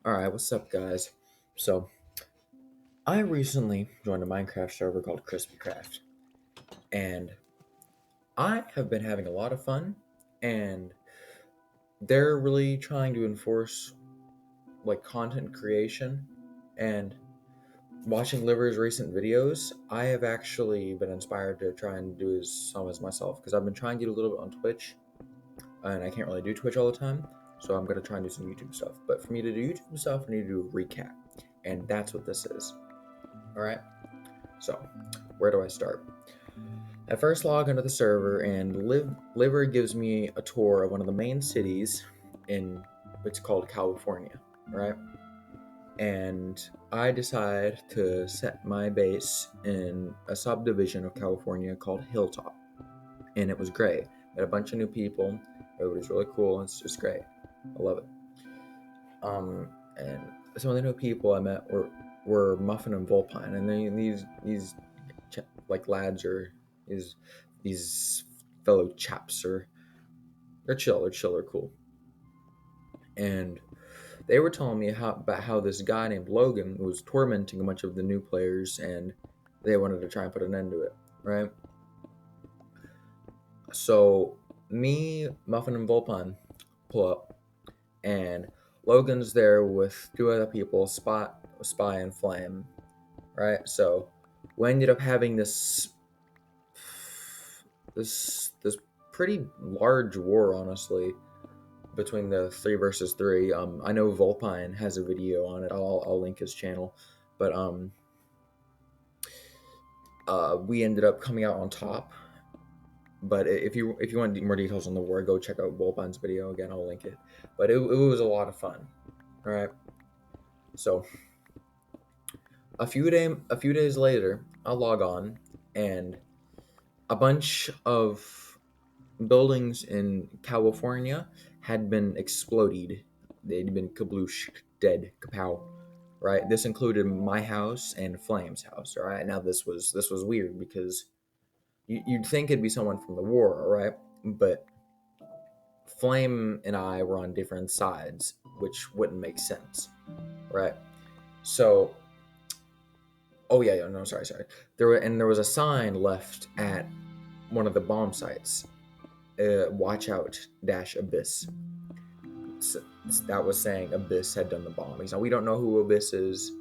Alright, what's up, guys? So, I recently joined a Minecraft server called CrispyCraft, and I have been having a lot of fun, and they're really trying to enforce, content creation, and watching Liver's recent videos, I have actually been inspired to try and do some as myself, because I've been trying to do a little bit on Twitch, and I can't really do Twitch all the time, so I'm going to try and do some YouTube stuff. But for me to do YouTube stuff, I need to do a recap, and that's what this is. Alright? So, where do I start? I first log into the server, and Liver gives me a tour of one of the main cities in it's called California, right? And I decide to set my base in a subdivision of California called Hilltop, and it was great. Met a bunch of new people. Everybody's really cool. It's just great. I love it. And some of the new people I met were Muffin and Volpine, and these lads or these fellow chaps are they're cool, and they were telling me about how this guy named Logan was tormenting a bunch of the new players, and they wanted to try and put an end to it, right? So me, Muffin, and Volpine pull up, and Logan's there with two other people, Spy, and Flame, right? So we ended up having this pretty large war, honestly, between the 3 versus 3. I know Volpine has a video on it. I'll link his channel, but we ended up coming out on top. But if you want more details on the war, go check out Volpine's video. Again, I'll link it. But it was a lot of fun. All right. So a few days later, I'll log on, and a bunch of buildings in California had been exploded. They'd been kabloosh, dead, kapow. Right. This included my house and Flame's house. All right. Now this was weird because you'd think it'd be someone from the war, all right? But Flame and I were on different sides, which wouldn't make sense, right? So, oh yeah, no, sorry. There was a sign left at one of the bomb sites. Watch out, dash Abyss. So, that was saying Abyss had done the bombings. Now we don't know who Abyss is,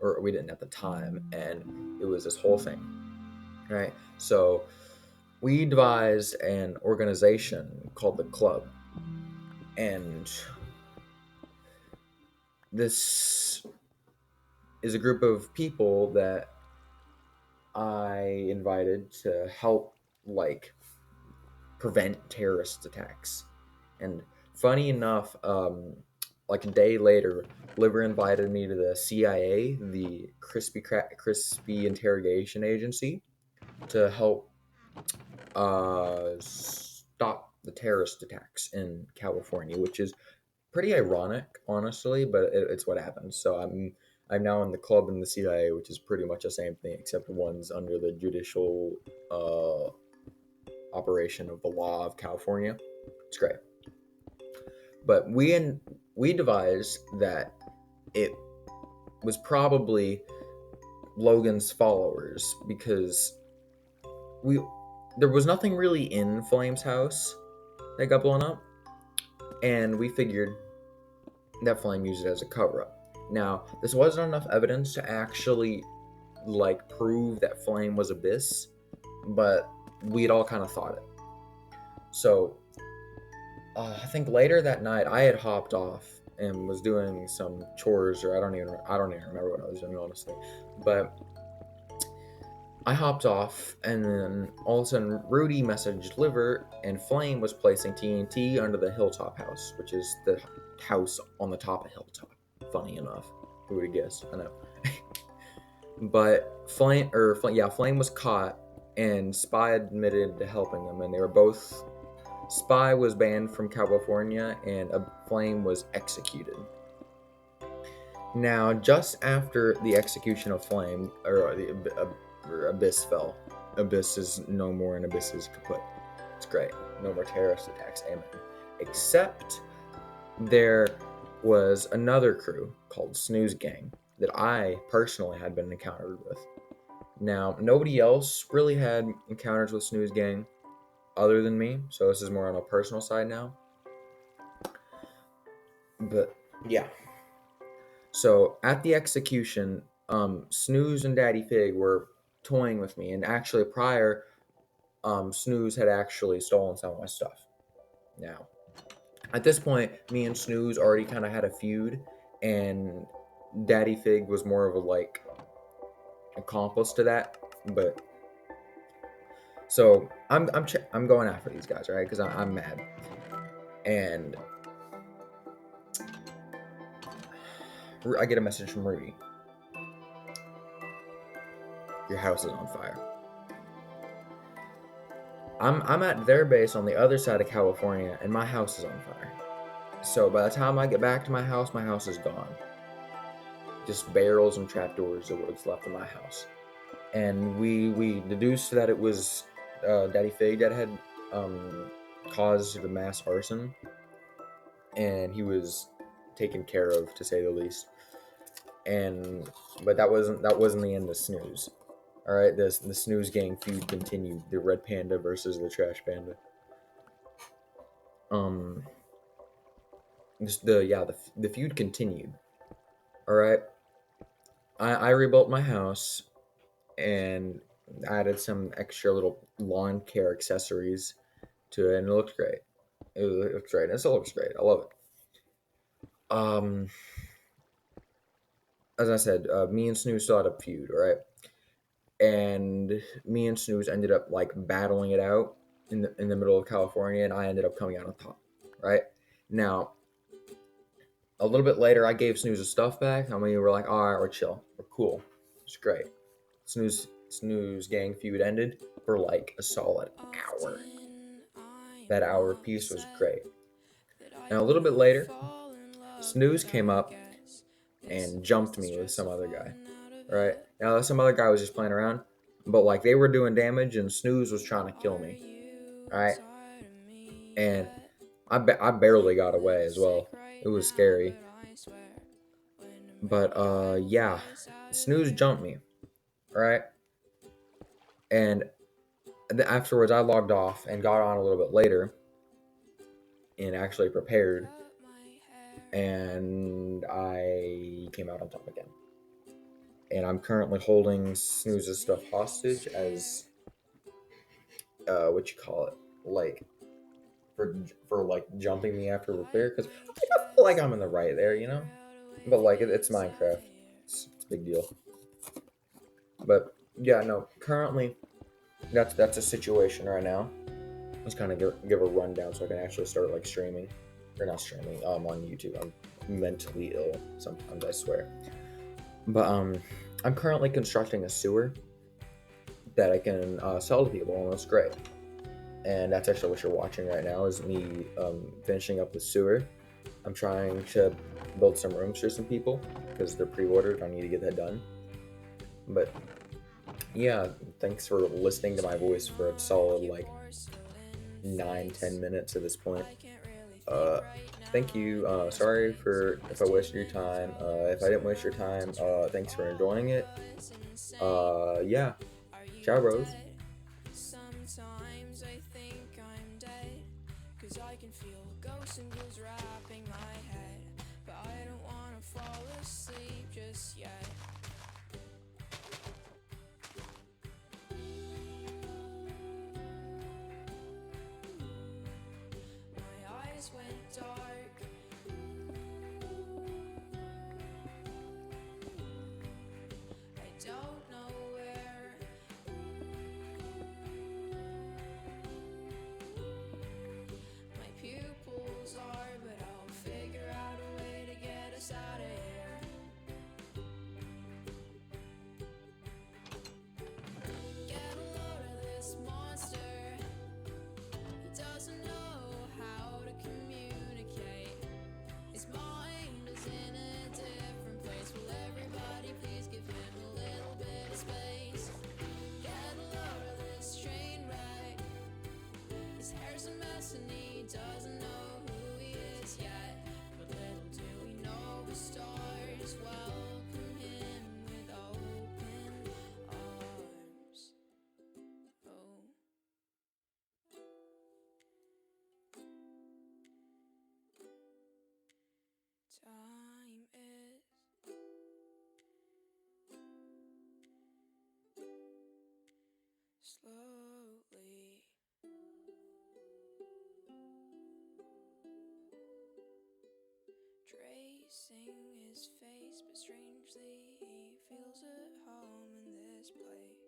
or we didn't at the time, and it was this whole thing, right? So we devised an organization called the Club, and this is a group of people that I invited to help, prevent terrorist attacks. And funny enough, like a day later, Liver invited me to the CIA, the Crispy Interrogation Agency, to help stop the terrorist attacks in California, which is pretty ironic, honestly, but it's what happened. So I'm now in the Club and the CIA, which is pretty much the same thing, except one's under the judicial operation of the law of California. It's great. But we devised that it was probably Logan's followers, because we there was nothing really in Flame's house that got blown up, and we figured that Flame used it as a cover-up. Now, this wasn't enough evidence to actually prove that Flame was Abyss, but we'd all kind of thought it. So I think later that night I had hopped off and was doing some chores, or I don't even remember what I was doing, honestly. But I hopped off, and then all of a sudden Rudy messaged Liver, and Flame was placing TNT under the Hilltop house, which is the house on the top of Hilltop. Funny enough, who would have guessed? I know. But Flame was caught, and Spy admitted to helping them, and they were both. Spy was banned from California, and Flame was executed. Now, just after the execution of Flame, or Abyss fell. Abyss is no more, and Abyss is kaput. It's great. No more terrorist attacks, amen. Except there was another crew called Snooze Gang that I personally had been encountered with. Now, nobody else really had encounters with Snooze Gang other than me, so this is more on a personal side now. But yeah. So at the execution, Snooze and Daddy Fig were toying with me, and actually prior, Snooze had actually stolen some of my stuff. Now, at this point, me and Snooze already kind of had a feud, and Daddy Fig was more of a like accomplice to that. But so I'm going after these guys, right? Because I'm mad, and I get a message from Rudy. Your house is on fire. I'm at their base on the other side of California, and my house is on fire. So by the time I get back to my house is gone. Just barrels and trapdoors are what's left of my house. And we deduced that it was Daddy Fig that had caused the mass arson, and he was taken care of, to say the least. But that wasn't the end of Snooze. All right, the Snooze Gang feud continued. The Red Panda versus the Trash Panda. The feud continued. All right, I rebuilt my house and added some extra little lawn care accessories to it, and it looked great. It looks great. It still looks great. I love it. As I said, me and Snooze still had a feud, right? And me and Snooze ended up like battling it out in the middle of California, and I ended up coming out on top, right? Now, a little bit later, I gave Snooze his stuff back, and we were like, all right, we're chill, we're cool, it's great. Snooze Gang feud ended for like a solid hour. That hour piece was great. Now a little bit later, Snooze came up and jumped me with some other guy. Right? Now some other guy was just playing around, but like they were doing damage and Snooze was trying to kill me. Alright? And I barely got away as well. It was scary. But yeah. Snooze jumped me. Alright? And afterwards I logged off and got on a little bit later and actually prepared, and I came out on top again. And I'm currently holding Snooze's stuff hostage as what you call it, like for like jumping me after repair, because I feel like I'm in the right there, you know. But like it's Minecraft, it's a big deal. But yeah, no, currently that's a situation right now. Let's kind of give a rundown so I can actually start like streaming, or not streaming, on YouTube. I'm mentally ill sometimes, I swear. But I'm currently constructing a sewer that I can sell to people, and that's great. And that's actually what you're watching right now, is me finishing up the sewer. I'm trying to build some rooms for some people because they're pre-ordered. I need to get that done. But yeah, thanks for listening to my voice for a solid like 9-10 minutes at this point. Thank you. Sorry if I wasted your time. If I didn't waste your time, thanks for enjoying it. Yeah. Ciao, bros. Sometimes I think I'm dead, 'cause I can feel ghosts and ghouls wrapping my head, but I don't wanna fall asleep just yet. My eyes went dark. I don't know where. My pupils are, but I'll figure out a way to get us out of here. just welcome him with open arms. Oh. Time is slowly tracing his face, but strangely he feels at home in this place.